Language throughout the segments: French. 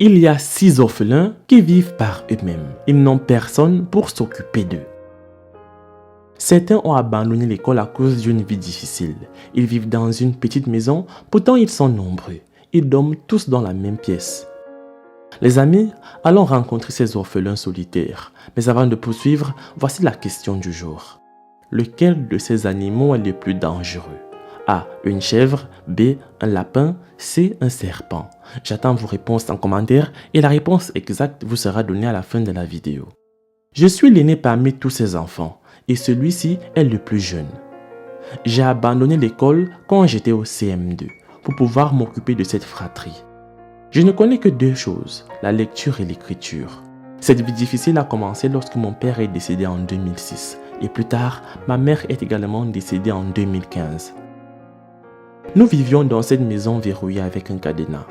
Il y a 6 orphelins qui vivent par eux-mêmes. Ils n'ont personne pour s'occuper d'eux. Certains ont abandonné l'école à cause d'une vie difficile. Ils vivent dans une petite maison, pourtant ils sont nombreux. Ils dorment tous dans la même pièce. Les amis, allons rencontrer ces orphelins solitaires. Mais avant de poursuivre, voici la question du jour. Lequel de ces animaux est le plus dangereux? A. Une chèvre. B. Un lapin. C. Un serpent. J'attends vos réponses en commentaire et la réponse exacte vous sera donnée à la fin de la vidéo. Je suis l'aîné parmi tous ces enfants et celui-ci est le plus jeune. J'ai abandonné l'école quand j'étais au CM2 pour pouvoir m'occuper de cette fratrie. Je ne connais que 2 choses, la lecture et l'écriture. Cette vie difficile a commencé lorsque mon père est décédé en 2006 et plus tard, ma mère est également décédée en 2015. Nous vivions dans cette maison verrouillée avec un cadenas.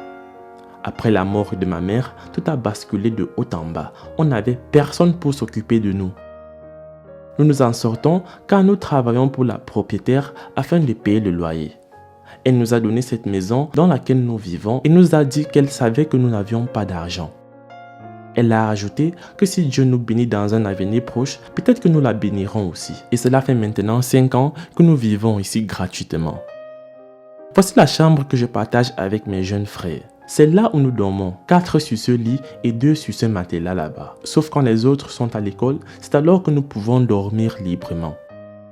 Après la mort de ma mère, tout a basculé de haut en bas. On n'avait personne pour s'occuper de nous. Nous nous en sortons car nous travaillons pour la propriétaire afin de payer le loyer. Elle nous a donné cette maison dans laquelle nous vivons et nous a dit qu'elle savait que nous n'avions pas d'argent. Elle a ajouté que si Dieu nous bénit dans un avenir proche, peut-être que nous la bénirons aussi. Et cela fait maintenant 5 ans que nous vivons ici gratuitement. Voici la chambre que je partage avec mes jeunes frères. C'est là où nous dormons, 4 sur ce lit et 2 sur ce matelas là-bas. Sauf quand les autres sont à l'école, c'est alors que nous pouvons dormir librement.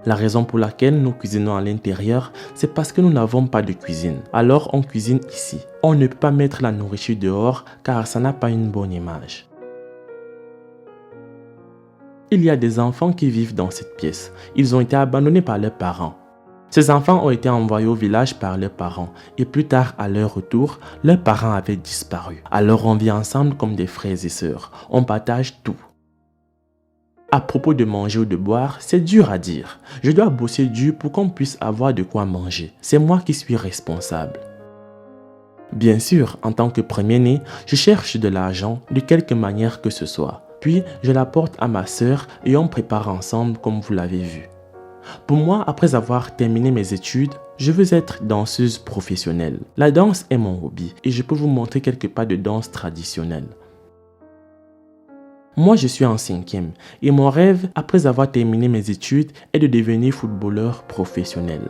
La raison pour laquelle nous cuisinons à l'intérieur, c'est parce que nous n'avons pas de cuisine. Alors on cuisine ici. On ne peut pas mettre la nourriture dehors car ça n'a pas une bonne image. Il y a des enfants qui vivent dans cette pièce. Ils ont été abandonnés par leurs parents. Ces enfants ont été envoyés au village par leurs parents et plus tard, à leur retour, leurs parents avaient disparu. Alors on vit ensemble comme des frères et sœurs. On partage tout. À propos de manger ou de boire, c'est dur à dire. Je dois bosser dur pour qu'on puisse avoir de quoi manger. C'est moi qui suis responsable. Bien sûr, en tant que premier-né, je cherche de l'argent de quelque manière que ce soit. Puis, je l'apporte à ma sœur et on prépare ensemble comme vous l'avez vu. Pour moi, après avoir terminé mes études, je veux être danseuse professionnelle. La danse est mon hobby et je peux vous montrer quelques pas de danse traditionnelle. Moi, je suis en 5e et mon rêve, après avoir terminé mes études, est de devenir footballeur professionnel.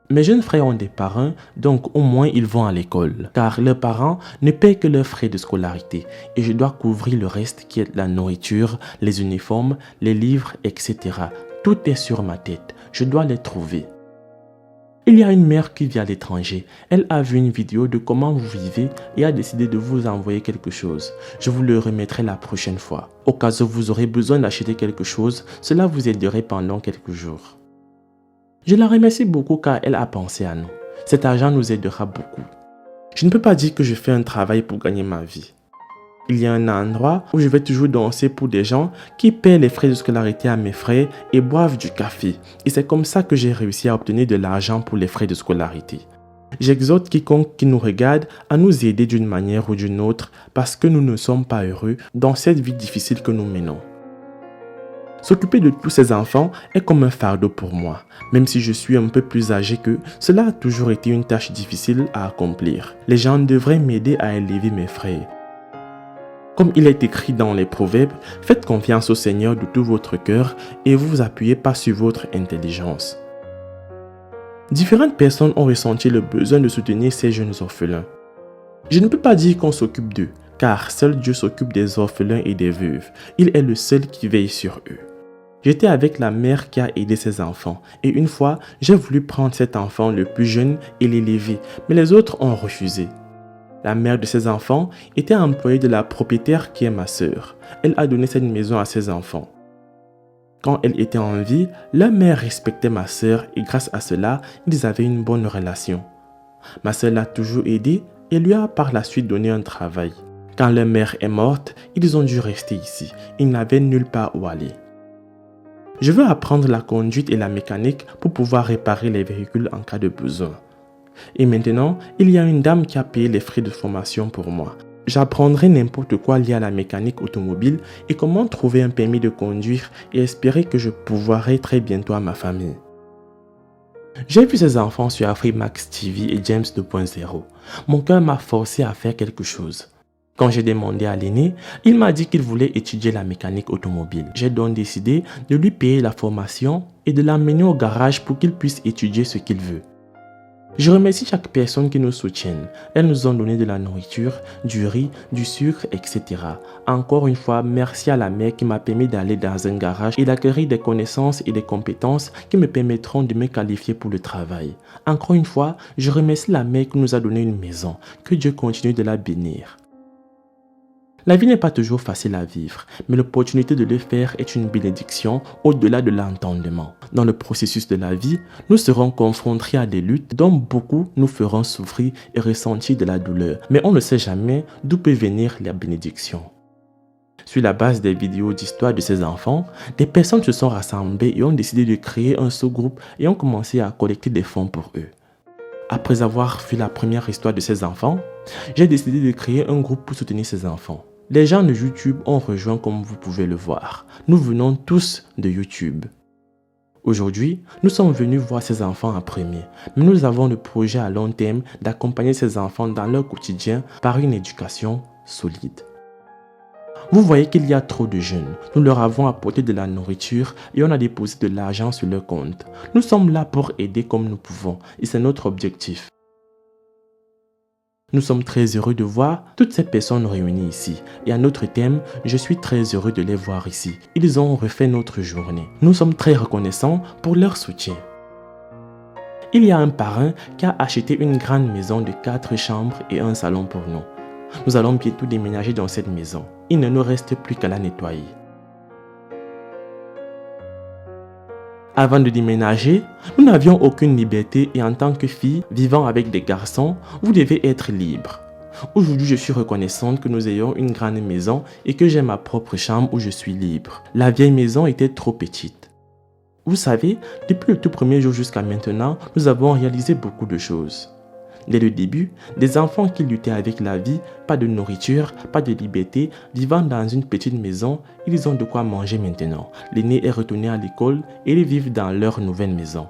Mes jeunes frères ont des parents, donc au moins ils vont à l'école, car leurs parents ne paient que leurs frais de scolarité et je dois couvrir le reste qui est la nourriture, les uniformes, les livres, etc. Tout est sur ma tête, je dois les trouver. Il y a une mère qui vit à l'étranger. Elle a vu une vidéo de comment vous vivez et a décidé de vous envoyer quelque chose. Je vous le remettrai la prochaine fois. Au cas où vous aurez besoin d'acheter quelque chose, cela vous aiderait pendant quelques jours. Je la remercie beaucoup car elle a pensé à nous. Cet argent nous aidera beaucoup. Je ne peux pas dire que je fais un travail pour gagner ma vie. Il y a un endroit où je vais toujours danser pour des gens qui paient les frais de scolarité à mes frères et boivent du café. Et c'est comme ça que j'ai réussi à obtenir de l'argent pour les frais de scolarité. J'exhorte quiconque qui nous regarde à nous aider d'une manière ou d'une autre parce que nous ne sommes pas heureux dans cette vie difficile que nous menons. S'occuper de tous ces enfants est comme un fardeau pour moi. Même si je suis un peu plus âgé qu'eux, cela a toujours été une tâche difficile à accomplir. Les gens devraient m'aider à élever mes frères. Comme il est écrit dans les proverbes, faites confiance au Seigneur de tout votre cœur et vous vous appuyez pas sur votre intelligence. Différentes personnes ont ressenti le besoin de soutenir ces jeunes orphelins. Je ne peux pas dire qu'on s'occupe d'eux, car seul Dieu s'occupe des orphelins et des veuves. Il est le seul qui veille sur eux. J'étais avec la mère qui a aidé ses enfants et une fois, j'ai voulu prendre cet enfant le plus jeune et l'élever, mais les autres ont refusé. La mère de ces enfants était employée de la propriétaire qui est ma sœur. Elle a donné cette maison à ses enfants. Quand elle était en vie, leur mère respectait ma sœur et grâce à cela, ils avaient une bonne relation. Ma sœur l'a toujours aidée et lui a par la suite donné un travail. Quand leur mère est morte, ils ont dû rester ici. Ils n'avaient nulle part où aller. Je veux apprendre la conduite et la mécanique pour pouvoir réparer les véhicules en cas de besoin. Et maintenant, il y a une dame qui a payé les frais de formation pour moi. J'apprendrai n'importe quoi lié à la mécanique automobile et comment trouver un permis de conduire et espérer que je pourvoirai très bientôt à ma famille. J'ai vu ces enfants sur Afrimax TV et James 2.0. Mon cœur m'a forcé à faire quelque chose. Quand j'ai demandé à l'aîné, il m'a dit qu'il voulait étudier la mécanique automobile. J'ai donc décidé de lui payer la formation et de l'amener au garage pour qu'il puisse étudier ce qu'il veut. Je remercie chaque personne qui nous soutient. Elles nous ont donné de la nourriture, du riz, du sucre, etc. Encore une fois, merci à la mère qui m'a permis d'aller dans un garage et d'acquérir des connaissances et des compétences qui me permettront de me qualifier pour le travail. Encore une fois, je remercie la mère qui nous a donné une maison. Que Dieu continue de la bénir. La vie n'est pas toujours facile à vivre, mais l'opportunité de le faire est une bénédiction au-delà de l'entendement. Dans le processus de la vie, nous serons confrontés à des luttes dont beaucoup nous feront souffrir et ressentir de la douleur. Mais on ne sait jamais d'où peut venir la bénédiction. Sur la base des vidéos d'histoire de ces enfants, des personnes se sont rassemblées et ont décidé de créer un sous-groupe et ont commencé à collecter des fonds pour eux. Après avoir vu la première histoire de ces enfants, j'ai décidé de créer un groupe pour soutenir ces enfants. Les gens de YouTube ont rejoint comme vous pouvez le voir. Nous venons tous de YouTube. Aujourd'hui, nous sommes venus voir ces enfants en premier, mais nous avons le projet à long terme d'accompagner ces enfants dans leur quotidien par une éducation solide. Vous voyez qu'il y a trop de jeunes. Nous leur avons apporté de la nourriture et on a déposé de l'argent sur leur compte. Nous sommes là pour aider comme nous pouvons et c'est notre objectif. Nous sommes très heureux de voir toutes ces personnes réunies ici. Et à notre thème, je suis très heureux de les voir ici. Ils ont refait notre journée. Nous sommes très reconnaissants pour leur soutien. Il y a un parrain qui a acheté une grande maison de 4 chambres et un salon pour nous. Nous allons bientôt déménager dans cette maison. Il ne nous reste plus qu'à la nettoyer. Avant de déménager, nous n'avions aucune liberté et en tant que fille vivant avec des garçons, vous devez être libre. Aujourd'hui, je suis reconnaissante que nous ayons une grande maison et que j'ai ma propre chambre où je suis libre. La vieille maison était trop petite. Vous savez, depuis le tout premier jour jusqu'à maintenant, nous avons réalisé beaucoup de choses. Dès le début, des enfants qui luttaient avec la vie, pas de nourriture, pas de liberté, vivant dans une petite maison, ils ont de quoi manger maintenant. L'aîné est retourné à l'école et ils vivent dans leur nouvelle maison.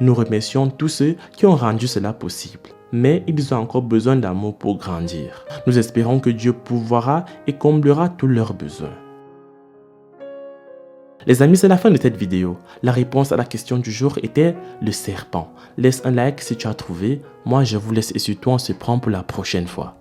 Nous remercions tous ceux qui ont rendu cela possible, mais ils ont encore besoin d'amour pour grandir. Nous espérons que Dieu pourvoira et comblera tous leurs besoins. Les amis, c'est la fin de cette vidéo. La réponse à la question du jour était le serpent. Laisse un like si tu as trouvé. Moi, je vous laisse et surtout on se prend pour la prochaine fois.